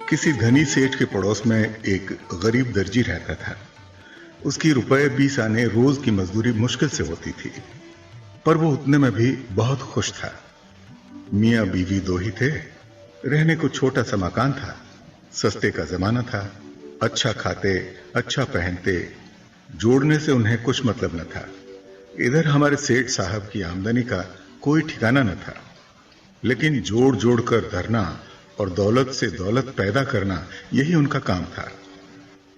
किसी धनी सेठ के पड़ोस में एक गरीब दर्जी रहता था। उसकी रुपए 20 आने रोज की मजदूरी मुश्किल से होती थी, पर वो उतने में भी बहुत खुश था। मियाँ बीवी दो ही थे, रहने को छोटा सा मकान था, सस्ते का जमाना था, अच्छा खाते अच्छा पहनते, जोड़ने से उन्हें कुछ मतलब न था। इधर हमारे सेठ साहब की आमदनी का कोई ठिकाना न था, लेकिन जोड़ जोड़ कर धरना और दौलत से दौलत पैदा करना यही उनका काम था।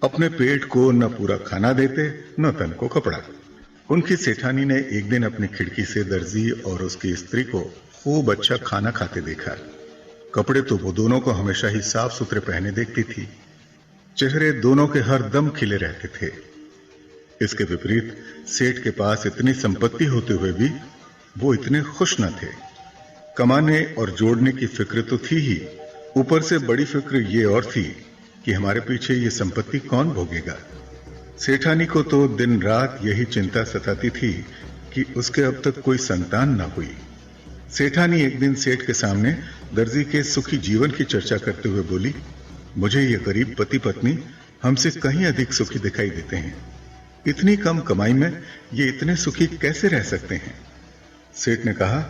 अपने पेट को न पूरा खाना देते न तन को कपड़ा। उनकी सेठानी ने एक दिन अपनी खिड़की से दर्जी और उसकी स्त्री को खूब अच्छा खाना खाते देखा। कपड़े तो वो दोनों को हमेशा ही साफ सुथरे पहने देखती थी। चेहरे दोनों के हर दम खिले रहते थे। इसके विपरीत सेठ के पास इतनी संपत्ति होते हुए भी वो इतने खुश न थे। कमाने और जोड़ने की फिक्र तो थी ही, ऊपर से बड़ी फिक्र ये और थी कि हमारे पीछे ये संपत्ति कौन भोगेगा। सेठानी को तो दिन रात यही चिंता सताती थी कि उसके अब तक कोई संतान न हुई। सेठानी एक दिन सेठ के सामने दर्जी के सुखी जीवन की चर्चा करते हुए बोली, मुझे ये गरीब पति पत्नी हमसे कहीं अधिक सुखी दिखाई देते हैं। इतनी कम कमाई में ये इतने सुखी कैसे रह सकते हैं? सेठ ने कहा,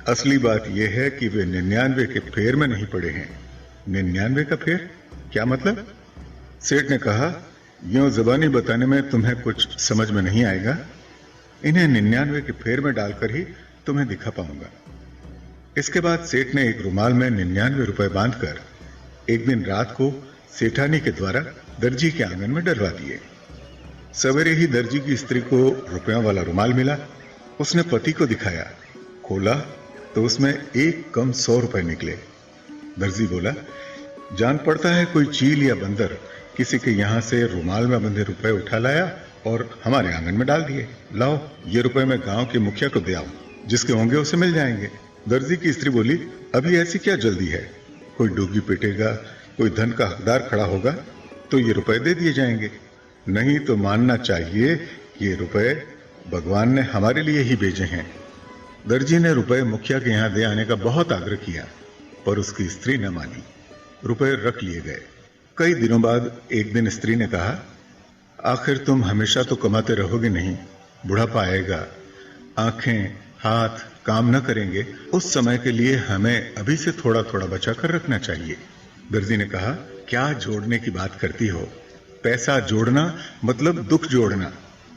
असली बात यह है कि वे 99 के फेर में नहीं पड़े हैं। 99 का फेर? क्या मतलब? सेठ ने कहा, यूं जुबानी बताने में तुम्हें कुछ समझ में नहीं आएगा। इन्हें 99 के फेर में डालकर ही तुम्हें दिखा पाऊंगा। इसके बाद सेठ ने एक रुमाल में 99 रुपए बांधकर एक दिन रात को सेठानी के द्वारा दर्जी के आंगन में डलवा दिए। सवेरे ही दर्जी की स्त्री को रुपयों वाला रुमाल मिला। उसने पति को दिखाया, खोला तो उसमें एक कम 100 रुपए निकले। दर्जी बोला, जान पड़ता है कोई चील या बंदर किसी के यहां से रुमाल में बंधे रुपए उठा लाया और हमारे आंगन में डाल दिए। लाओ, ये रुपए मैं गांव के मुखिया को दे आऊं, जिसके होंगे उसे मिल जाएंगे। दर्जी की स्त्री बोली, अभी ऐसी क्या जल्दी है? कोई डूगी पिटेगा, कोई धन का हकदार खड़ा होगा तो ये रुपए दे दिए जाएंगे। नहीं तो मानना चाहिए कि ये रुपए भगवान ने हमारे लिए ही भेजे हैं। दर्जी ने रुपए मुखिया के यहां दे आने का बहुत आग्रह किया, पर उसकी स्त्री न मानी। रुपए रख लिए गए। कई दिनों बाद एक दिन स्त्री ने कहा, आखिर तुम हमेशा तो कमाते रहोगे नहीं, बुढ़ापा आएगा, आंखें हाथ काम न करेंगे, उस समय के लिए हमें अभी से थोड़ा थोड़ा बचा कर रखना चाहिए। दर्जी ने कहा, क्या जोड़ने की बात करती हो? पैसा जोड़ना मतलब दुख जोड़ना।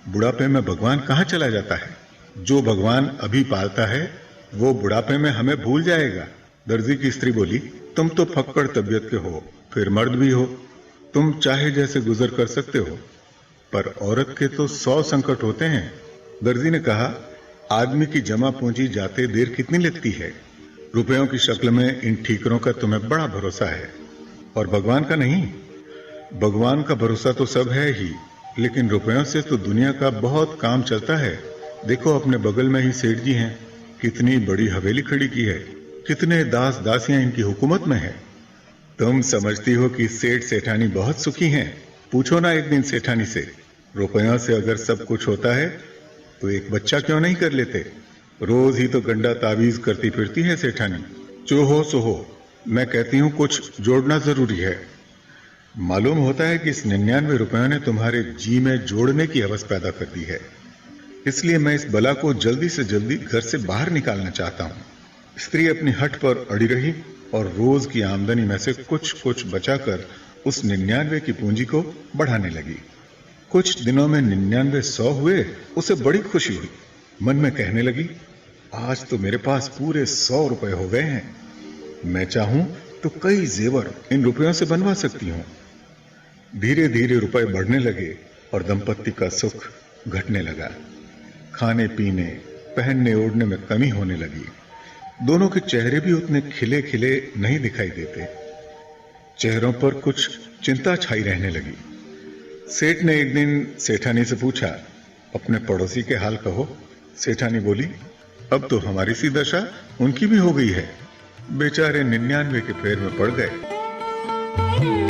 बुढ़ापे में भगवान कहाँ चला जाता है? जो भगवान अभी पालता है वो बुढ़ापे में हमें भूल जाएगा। दर्जी की स्त्री बोली, तुम तो फक्कड़ तबीयत के हो, फिर मर्द भी हो, तुम चाहे जैसे गुजर कर सकते हो, पर औरत के तो 100 संकट होते हैं। दर्जी ने कहा, आदमी की जमा पूंजी जाते देर कितनी लगती है। रुपयों की शक्ल में इन ठीकरों का तुम्हें बड़ा भरोसा है, और भगवान का नहीं। भगवान का भरोसा तो सब है ही, लेकिन रुपयों से तो दुनिया का बहुत काम चलता है। देखो, अपने बगल में ही सेठ जी हैं, कितनी बड़ी हवेली खड़ी की है, कितने दास दासियां इनकी हुकूमत में है। तुम समझती हो कि सेठ सेठानी बहुत सुखी हैं? पूछो ना एक दिन सेठानी से, रुपयों से अगर सब कुछ होता है तो एक बच्चा क्यों नहीं कर लेते? रोज ही तो गंडा तावीज करती फिरती है सेठानी। जो हो सो हो, मैं कहती हूं कुछ जोड़ना जरूरी है। मालूम होता है कि इस 99 रुपयों ने तुम्हारे जी में जोड़ने की हवस पैदा कर दी है, इसलिए मैं इस बला को जल्दी से जल्दी घर से बाहर निकालना चाहता हूं। स्त्री अपनी हठ पर अड़ी रही और रोज की आमदनी में से कुछ कुछ बचाकर उस 99 की पूंजी को बढ़ाने लगी। कुछ दिनों में 99 100 हुए। उसे बड़ी खुशी हुई। मन में कहने लगी, आज तो मेरे पास पूरे 100 रुपए हो गए हैं। मैं चाहूं तो कई जेवर इन रुपयों से बनवा सकती हूं। धीरे धीरे रुपए बढ़ने लगे और दंपत्ति का सुख घटने लगा। खाने पीने पहनने ओढ़ने में कमी होने लगी। दोनों के चेहरे भी उतने खिले खिले नहीं दिखाई देते। चेहरों पर कुछ चिंता छाई रहने लगी। सेठ ने एक दिन सेठानी से पूछा, अपने पड़ोसी के हाल कहो। सेठानी बोली, अब तो हमारी सी दशा उनकी भी हो गई है। बेचारे 99 के फेर में पड़ गए।